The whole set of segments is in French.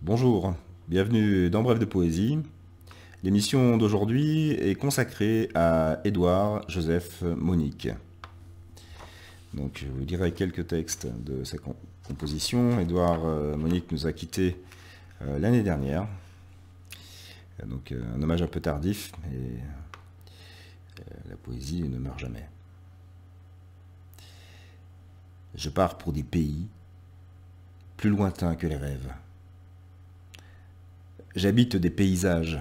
Bonjour, bienvenue dans Bref de Poésie. L'émission d'aujourd'hui est consacrée à Édouard Joseph Monique. Donc, je vous lirai quelques textes de sa composition. Édouard Monique nous a quittés l'année dernière. Donc, un hommage un peu tardif, mais la poésie ne meurt jamais. Je pars pour des pays plus lointains que les rêves. J'habite des paysages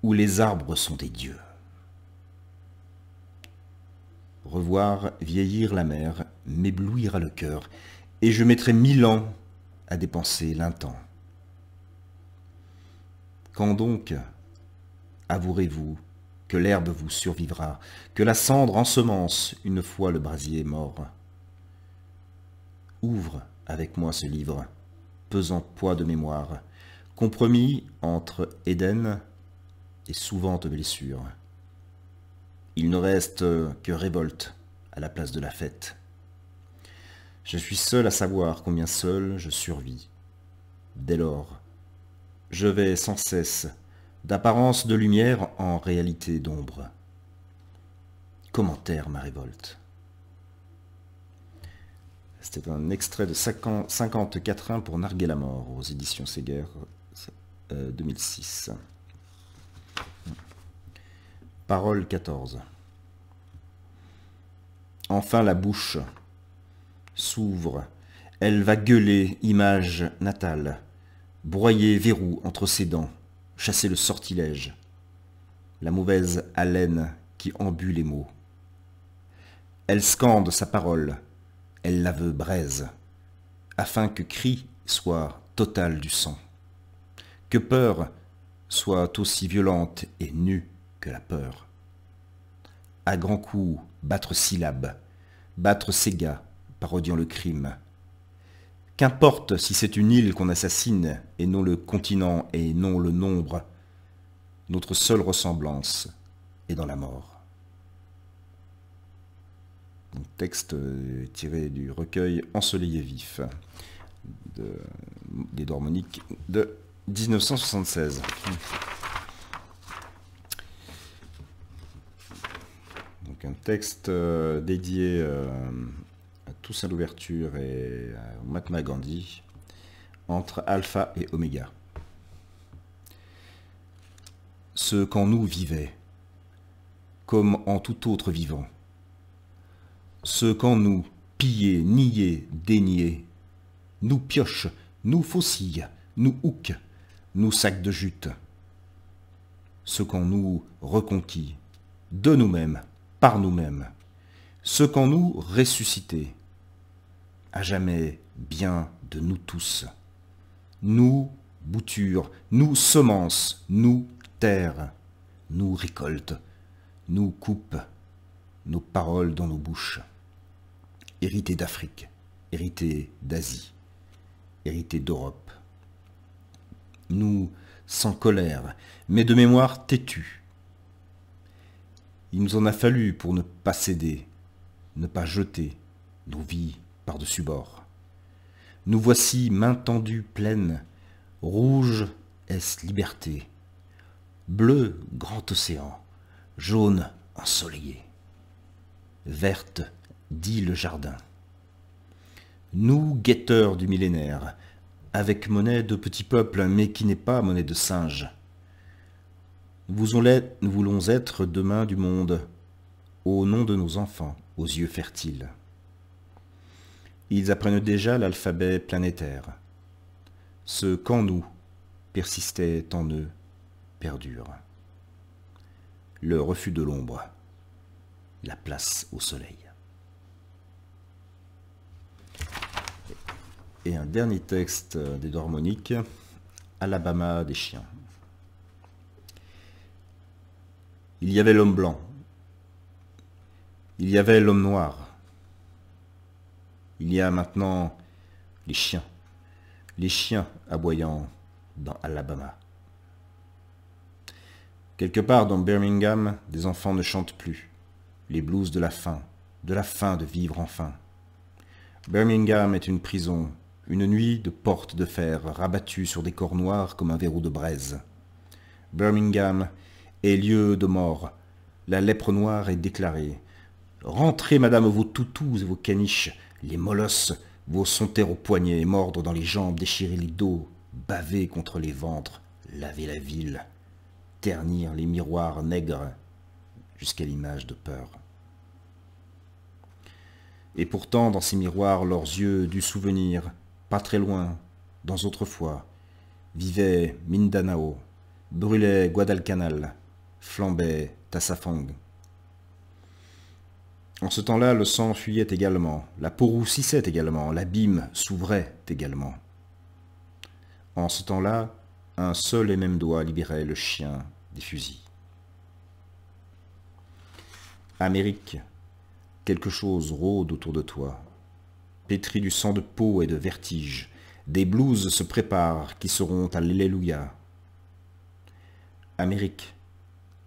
où les arbres sont des dieux. Revoir vieillir la mer m'éblouira le cœur, et je mettrai 1000 ans à dépenser l'intemps. Quand donc avouerez-vous que l'herbe vous survivra, que la cendre ensemence une fois le brasier mort? Ouvre avec moi ce livre, pesant poids de mémoire, compromis entre Éden et souventes blessures. Il ne reste que révolte à la place de la fête. Je suis seul à savoir combien seul je survis. Dès lors, je vais sans cesse d'apparence de lumière en réalité d'ombre. Comment taire ma révolte? C'était un extrait de 50 quatrains pour narguer la mort aux éditions Séguer, 2006. Parole 14. Enfin la bouche s'ouvre, elle va gueuler image natale, broyer verrou entre ses dents, chasser le sortilège, la mauvaise haleine qui embue les mots. Elle scande sa parole, elle la veut braise, afin que cri soit total du sang, que peur soit aussi violente et nue que la peur. À grands coups, battre syllabes, battre Séga, parodiant le crime. Qu'importe si c'est une île qu'on assassine, et non le continent et non le nombre, notre seule ressemblance est dans la mort. Donc, texte tiré du recueil Ensoleillé vif d'Édouard Monique de 1976. Donc un texte dédié à Toussaint Louverture et à Mahatma Gandhi, entre alpha et oméga. Ce qu'en nous vivait, comme en tout autre vivant, ce qu'en nous pillait, niait, déniait, nous pioche, nous faucille, nous houque, nous sac de jute, ce qu'en nous reconquit, de nous-mêmes, par nous-mêmes, ce qu'en nous ressuscité, à jamais bien de nous tous, nous bouture, nous semence, nous terre, nous récolte, nous coupe, nos paroles dans nos bouches, hérités d'Afrique, hérités d'Asie, hérités d'Europe. Nous, sans colère, mais de mémoire têtue. Il nous en a fallu pour ne pas céder, ne pas jeter nos vies par-dessus bord. Nous voici main tendue pleine, rouge est liberté, bleu grand océan, jaune ensoleillé, verte dit le jardin. Nous, guetteurs du millénaire, avec monnaie de petit peuple, mais qui n'est pas monnaie de singe, nous voulons être demain du monde, au nom de nos enfants, aux yeux fertiles. Ils apprennent déjà l'alphabet planétaire. Ce qu'en nous persistait en eux perdure. Le refus de l'ombre, la place au soleil. Et un dernier texte d'Édouard Monique, Alabama des chiens. Il y avait l'homme blanc, il y avait l'homme noir, il y a maintenant les chiens aboyant dans Alabama. Quelque part dans Birmingham, des enfants ne chantent plus, les blues de la faim de vivre enfin. Birmingham est une prison Une nuit de portes de fer rabattues sur des corps noirs comme un verrou de braise. Birmingham est lieu de mort. La lèpre noire est déclarée. Rentrez, madame, vos toutous et vos caniches, les molosses, vos sontaires aux poignets, mordre dans les jambes, déchirer les dos, baver contre les ventres, laver la ville, ternir les miroirs nègres jusqu'à l'image de peur. Et pourtant, dans ces miroirs, leurs yeux du souvenir, pas très loin, dans autrefois, vivait Mindanao, brûlait Guadalcanal, flambait Tassafang. En ce temps-là, le sang fuyait également, la peau roussissait également, l'abîme s'ouvrait également. En ce temps-là, un seul et même doigt libérait le chien des fusils. Amérique, quelque chose rôde autour de toi, pétri du sang de peau et de vertige. Des blues se préparent qui seront à l'Alléluia. Amérique,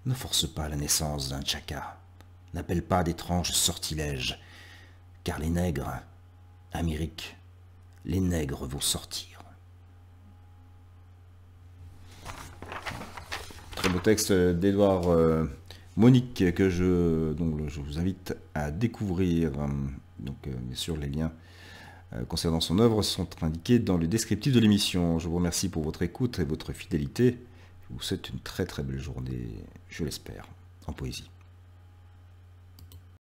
ne force pas la naissance d'un tchaka. N'appelle pas d'étranges sortilèges, car les nègres, Amérique, les nègres vont sortir. Très beau texte d'Édouard Monique que je vous invite à découvrir. Bien sûr, les liens concernant son œuvre sont indiqués dans le descriptif de l'émission. Je vous remercie pour votre écoute et votre fidélité. Je vous souhaite une très très belle journée, je l'espère, en poésie.